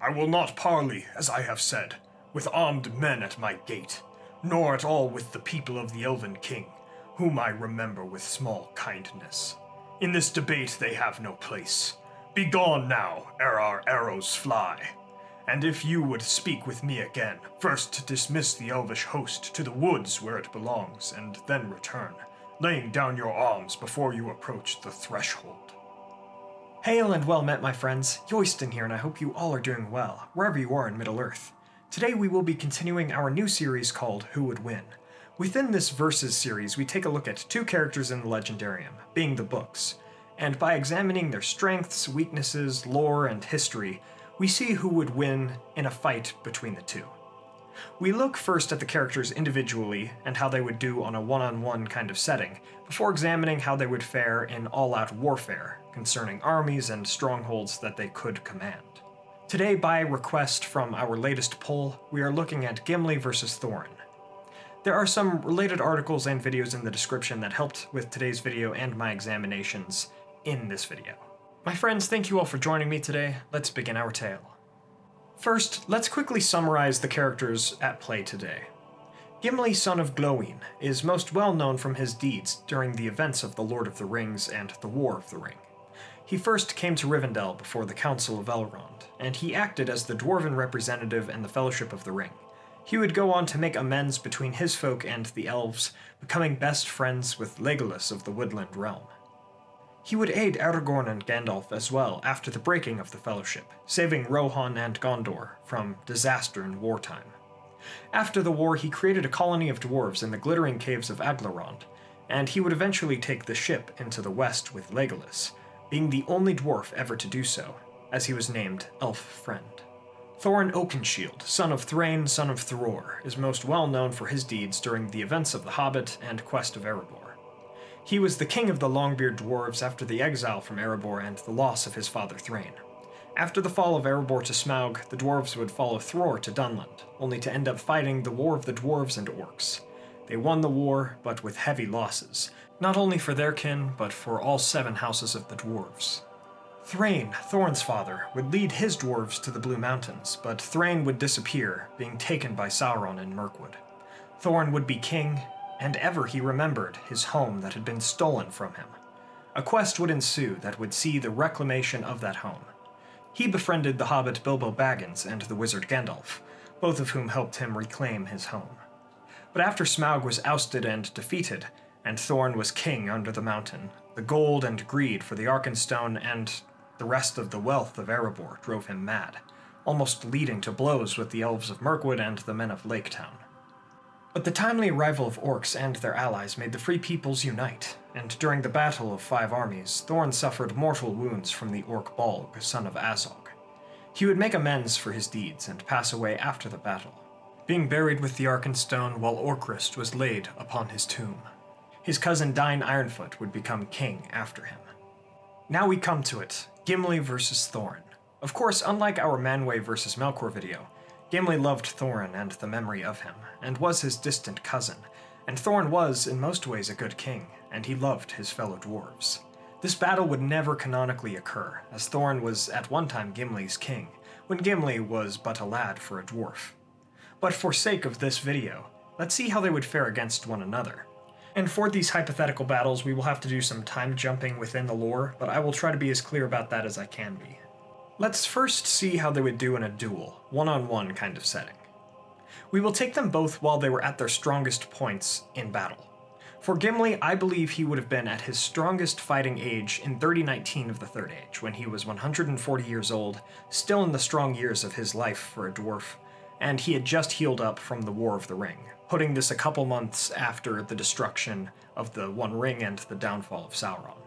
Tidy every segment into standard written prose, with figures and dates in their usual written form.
I will not parley, as I have said, with armed men at my gate, nor at all with the people of the Elven King, whom I remember with small kindness. In this debate they have no place. Begone now, ere our arrows fly. And if you would speak with me again, first dismiss the elvish host to the woods where it belongs, and then return, laying down your arms before you approach the threshold. Hail and well met, my friends. Yoiston here, and I hope you all are doing well, wherever you are in Middle-earth. Today we will be continuing our new series called Who Would Win? Within this Versus series, we take a look at two characters in the Legendarium, being the books, and by examining their strengths, weaknesses, lore, and history, we see who would win in a fight between the two. We look first at the characters individually and how they would do on a one-on-one kind of setting, before examining how they would fare in all-out warfare, concerning armies and strongholds that they could command. Today, by request from our latest poll, we are looking at Gimli versus Thorin. There are some related articles and videos in the description that helped with today's video and my examinations in this video. My friends, thank you all for joining me today. Let's begin our tale. First, let's quickly summarize the characters at play today. Gimli, son of Glóin, is most well known from his deeds during the events of The Lord of the Rings and The War of the Ring. He first came to Rivendell before the Council of Elrond, and he acted as the dwarven representative in the Fellowship of the Ring. He would go on to make amends between his folk and the elves, becoming best friends with Legolas of the Woodland Realm. He would aid Aragorn and Gandalf as well after the breaking of the Fellowship, saving Rohan and Gondor from disaster in wartime. After the war, he created a colony of dwarves in the glittering caves of Aglarond, and he would eventually take the ship into the west with Legolas, being the only dwarf ever to do so, as he was named Elf Friend. Thorin Oakenshield, son of Thrain, son of Thror, is most well known for his deeds during the events of the Hobbit and Quest of Erebor. He was the king of the Longbeard dwarves after the exile from Erebor and the loss of his father Thrain. After the fall of Erebor to Smaug, the dwarves would follow Thror to Dunland, only to end up fighting the War of the Dwarves and Orcs. They won the war, but with heavy losses, not only for their kin, but for all 7 houses of the dwarves. Thrain, Thorin's father, would lead his dwarves to the Blue Mountains, but Thrain would disappear, being taken by Sauron in Mirkwood. Thorin would be king, and ever he remembered his home that had been stolen from him. A quest would ensue that would see the reclamation of that home. He befriended the hobbit Bilbo Baggins and the wizard Gandalf, both of whom helped him reclaim his home. But after Smaug was ousted and defeated, and Thorin was king under the mountain, the gold and greed for the Arkenstone and the rest of the wealth of Erebor drove him mad, almost leading to blows with the elves of Mirkwood and the men of Lake Town. But the timely arrival of orcs and their allies made the Free Peoples unite, and during the Battle of 5 Armies, Thorin suffered mortal wounds from the orc Bolg, son of Azog. He would make amends for his deeds and pass away after the battle, being buried with the Arkenstone while Orcrist was laid upon his tomb. His cousin Dain Ironfoot would become king after him. Now we come to it, Gimli versus Thorin. Of course, unlike our Manwë versus Melkor video, Gimli loved Thorin and the memory of him, and was his distant cousin, and Thorin was, in most ways, a good king, and he loved his fellow dwarves. This battle would never canonically occur, as Thorin was at one time Gimli's king, when Gimli was but a lad for a dwarf. But for sake of this video, let's see how they would fare against one another. And for these hypothetical battles, we will have to do some time jumping within the lore, but I will try to be as clear about that as I can be. Let's first see how they would do in a duel, one-on-one kind of setting. We will take them both while they were at their strongest points in battle. For Gimli, I believe he would have been at his strongest fighting age in 3019 of the Third Age, when he was 140 years old, still in the strong years of his life for a dwarf, and he had just healed up from the War of the Ring, putting this a couple months after the destruction of the One Ring and the downfall of Sauron.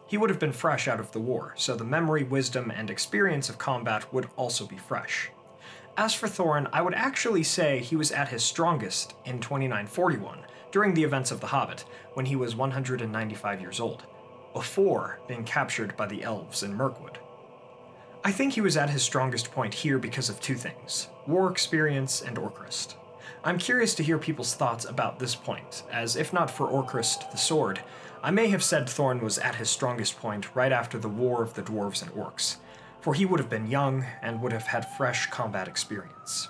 He would have been fresh out of the war, so the memory, wisdom, and experience of combat would also be fresh. As for Thorin, I would actually say he was at his strongest in 2941, during the events of The Hobbit, when he was 195 years old, before being captured by the elves in Mirkwood. I think he was at his strongest point here because of 2 things: war experience and Orcrist. I'm curious to hear people's thoughts about this point, as if not for Orcrist the sword, I may have said Thorin was at his strongest point right after the War of the Dwarves and Orcs. for he would have been young and would have had fresh combat experience.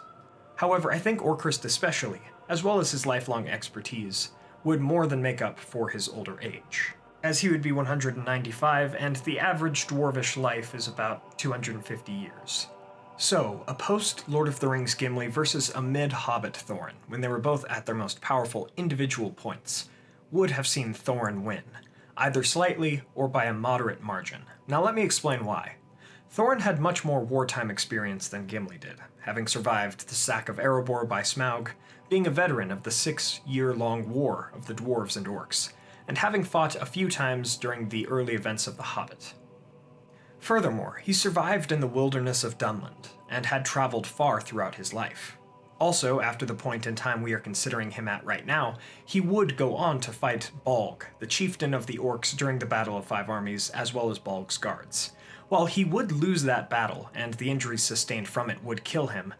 However, I think Orcrist especially, as well as his lifelong expertise, would more than make up for his older age, as he would be 195 and the average dwarvish life is about 250 years. So, a post-Lord of the Rings Gimli versus a mid-Hobbit Thorin, when they were both at their most powerful individual points, would have seen Thorin win, either slightly or by a moderate margin. Now let me explain why. Thorin had much more wartime experience than Gimli did, having survived the sack of Erebor by Smaug, being a veteran of the 6-year-long war of the Dwarves and Orcs, and having fought a few times during the early events of The Hobbit. Furthermore, he survived in the wilderness of Dunland, and had traveled far throughout his life. Also, after the point in time we are considering him at right now, he would go on to fight Bolg, the chieftain of the Orcs during the Battle of Five Armies, as well as Bolg's guards. While he would lose that battle, and the injuries sustained from it would kill him,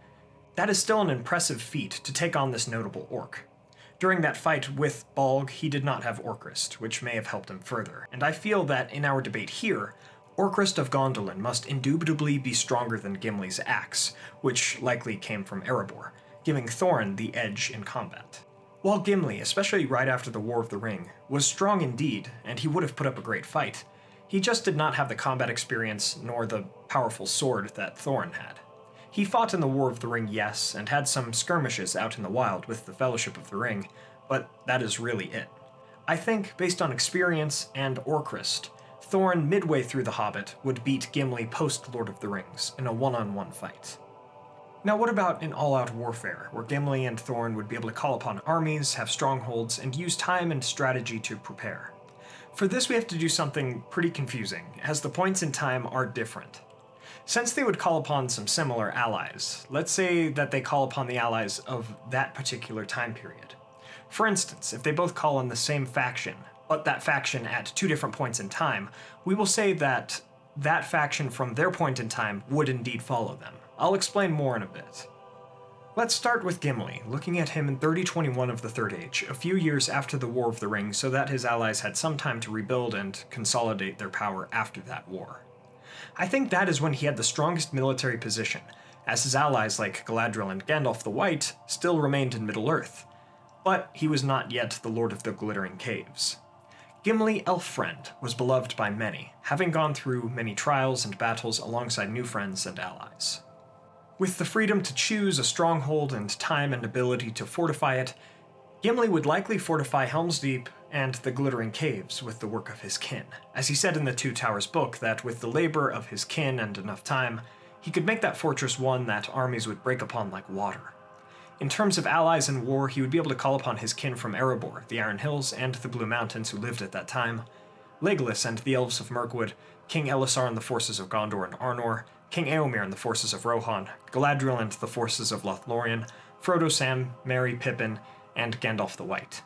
that is still an impressive feat to take on this notable orc. During that fight with Bolg, he did not have Orcrist, which may have helped him further, and I feel that in our debate here, Orcrist of Gondolin must indubitably be stronger than Gimli's axe, which likely came from Erebor, giving Thorin the edge in combat. While Gimli, especially right after the War of the Ring, was strong indeed, and he would have put up a great fight, he just did not have the combat experience nor the powerful sword that Thorin had. He fought in the War of the Ring, yes, and had some skirmishes out in the wild with the Fellowship of the Ring, but that is really it. I think, based on experience and Orcrist, Thorin midway through The Hobbit would beat Gimli post-Lord of the Rings in a one-on-one fight. Now what about in all-out warfare, where Gimli and Thorin would be able to call upon armies, have strongholds, and use time and strategy to prepare? For this we have to do something pretty confusing, as the points in time are different. Since they would call upon some similar allies, let's say that they call upon the allies of that particular time period. For instance, if they both call on the same faction, but that faction at two different points in time, we will say that that faction from their point in time would indeed follow them. I'll explain more in a bit. Let's start with Gimli, looking at him in 3021 of the Third Age, a few years after the War of the Ring, so that his allies had some time to rebuild and consolidate their power after that war. I think that is when he had the strongest military position, as his allies like Galadriel and Gandalf the White still remained in Middle-earth, but he was not yet the Lord of the Glittering Caves. Gimli, elf friend, was beloved by many, having gone through many trials and battles alongside new friends and allies. With the freedom to choose a stronghold and time and ability to fortify it, Gimli would likely fortify Helm's Deep and the Glittering Caves with the work of his kin, as he said in the Two Towers book that with the labor of his kin and enough time, he could make that fortress one that armies would break upon like water. In terms of allies in war, he would be able to call upon his kin from Erebor, the Iron Hills, and the Blue Mountains who lived at that time, Legolas and the Elves of Mirkwood, King Elisar and the forces of Gondor and Arnor, King Éomer and the forces of Rohan, Galadriel and the forces of Lothlorien, Frodo, Sam, Merry, Pippin, and Gandalf the White.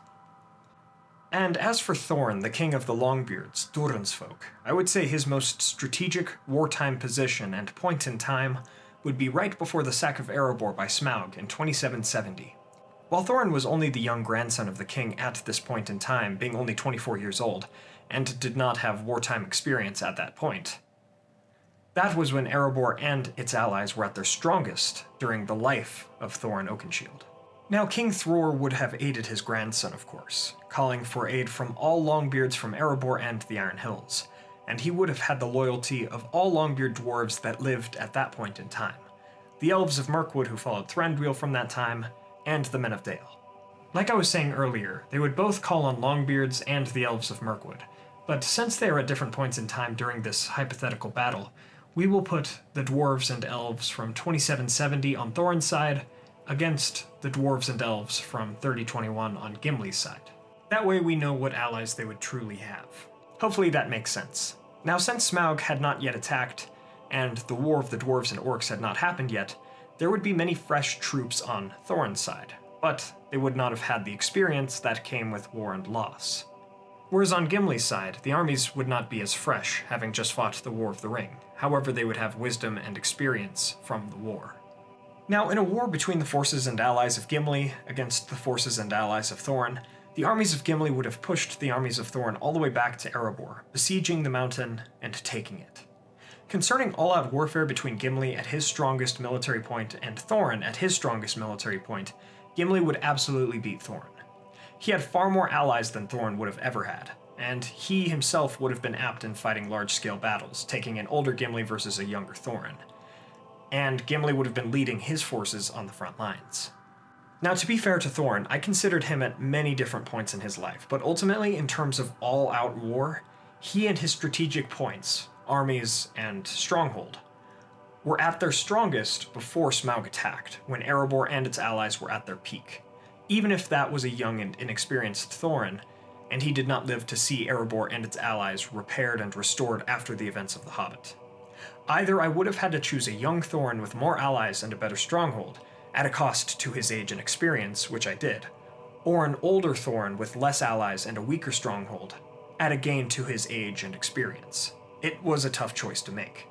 And as for Thorin, the king of the Longbeards, Durin's folk, I would say his most strategic wartime position and point in time would be right before the sack of Erebor by Smaug in 2770. While Thorin was only the young grandson of the king at this point in time, being only 24 years old, and did not have wartime experience at that point, that was when Erebor and its allies were at their strongest during the life of Thorin Oakenshield. Now, King Thror would have aided his grandson, of course, calling for aid from all Longbeards from Erebor and the Iron Hills, and he would have had the loyalty of all Longbeard dwarves that lived at that point in time, the Elves of Mirkwood who followed Thranduil from that time, and the Men of Dale. Like I was saying earlier, they would both call on Longbeards and the Elves of Mirkwood, but since they are at different points in time during this hypothetical battle, we will put the dwarves and elves from 2770 on Thorin's side against the dwarves and elves from 3021 on Gimli's side. That way we know what allies they would truly have. Hopefully that makes sense. Now, since Smaug had not yet attacked, and the War of the Dwarves and Orcs had not happened yet, there would be many fresh troops on Thorin's side, but they would not have had the experience that came with war and loss. Whereas on Gimli's side, the armies would not be as fresh, having just fought the War of the Ring. However, they would have wisdom and experience from the war. Now, in a war between the forces and allies of Gimli against the forces and allies of Thorin, the armies of Gimli would have pushed the armies of Thorin all the way back to Erebor, besieging the mountain and taking it. Concerning all-out warfare between Gimli at his strongest military point and Thorin at his strongest military point, Gimli would absolutely beat Thorin. He had far more allies than Thorin would have ever had, and he himself would have been apt in fighting large-scale battles, taking an older Gimli versus a younger Thorin. And Gimli would have been leading his forces on the front lines. Now, to be fair to Thorin, I considered him at many different points in his life, but ultimately, in terms of all-out war, he and his strategic points, armies, and stronghold, were at their strongest before Smaug attacked, when Erebor and its allies were at their peak. Even if that was a young and inexperienced Thorin, and he did not live to see Erebor and its allies repaired and restored after the events of The Hobbit. Either I would have had to choose a young Thorin with more allies and a better stronghold, at a cost to his age and experience, which I did, or an older Thorin with less allies and a weaker stronghold, at a gain to his age and experience. It was a tough choice to make.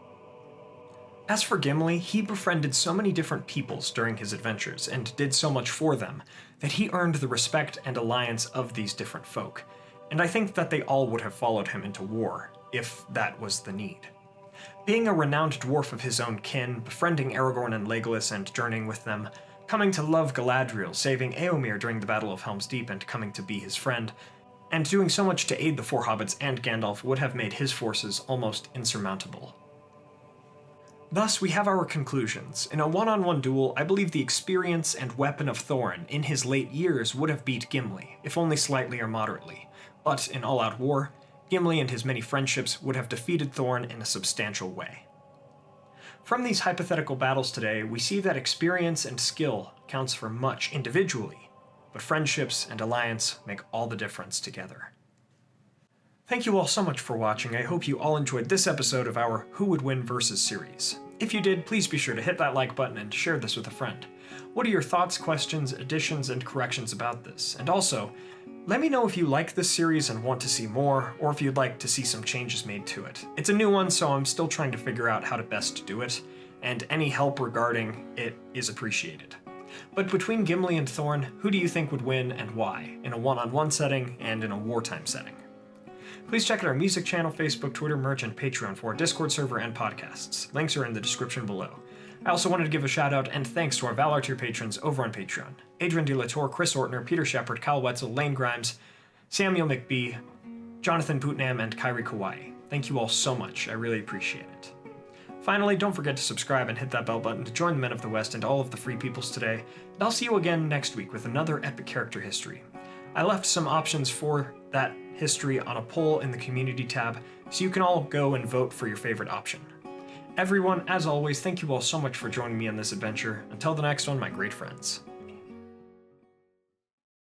As for Gimli, he befriended so many different peoples during his adventures, and did so much for them, that he earned the respect and alliance of these different folk, and I think that they all would have followed him into war, if that was the need. Being a renowned dwarf of his own kin, befriending Aragorn and Legolas and journeying with them, coming to love Galadriel, saving Éomer during the Battle of Helm's Deep and coming to be his friend, and doing so much to aid the four hobbits and Gandalf would have made his forces almost insurmountable. Thus, we have our conclusions. In a one-on-one duel, I believe the experience and weapon of Thorin in his late years would have beat Gimli, if only slightly or moderately. But in all-out war, Gimli and his many friendships would have defeated Thorin in a substantial way. From these hypothetical battles today, we see that experience and skill counts for much individually, but friendships and alliance make all the difference together. Thank you all so much for watching. I hope you all enjoyed this episode of our Who Would Win Versus series. If you did, please be sure to hit that like button and share this with a friend. What are your thoughts, questions, additions, and corrections about this? And also, let me know if you like this series and want to see more, or if you'd like to see some changes made to it. It's a new one, so I'm still trying to figure out how to best do it, and any help regarding it is appreciated. But between Gimli and Thorin, who do you think would win and why, in a one-on-one setting and in a wartime setting? Please check out our music channel, Facebook, Twitter, merch, and Patreon for our Discord server and podcasts. Links are in the description below. I also wanted to give a shout out and thanks to our Valar tier patrons over on Patreon. Adrian De La Torre, Chris Ortner, Peter Shepard, Kyle Wetzel, Lane Grimes, Samuel McBee, Jonathan Putnam, and Kyrie Kawai. Thank you all so much. I really appreciate it. Finally, don't forget to subscribe and hit that bell button to join the Men of the West and all of the Free Peoples today, and I'll see you again next week with another epic character history. I left some options for that history on a poll in the community tab, so you can all go and vote for your favorite option. Everyone, as always, thank you all so much for joining me on this adventure. Until the next one, my great friends.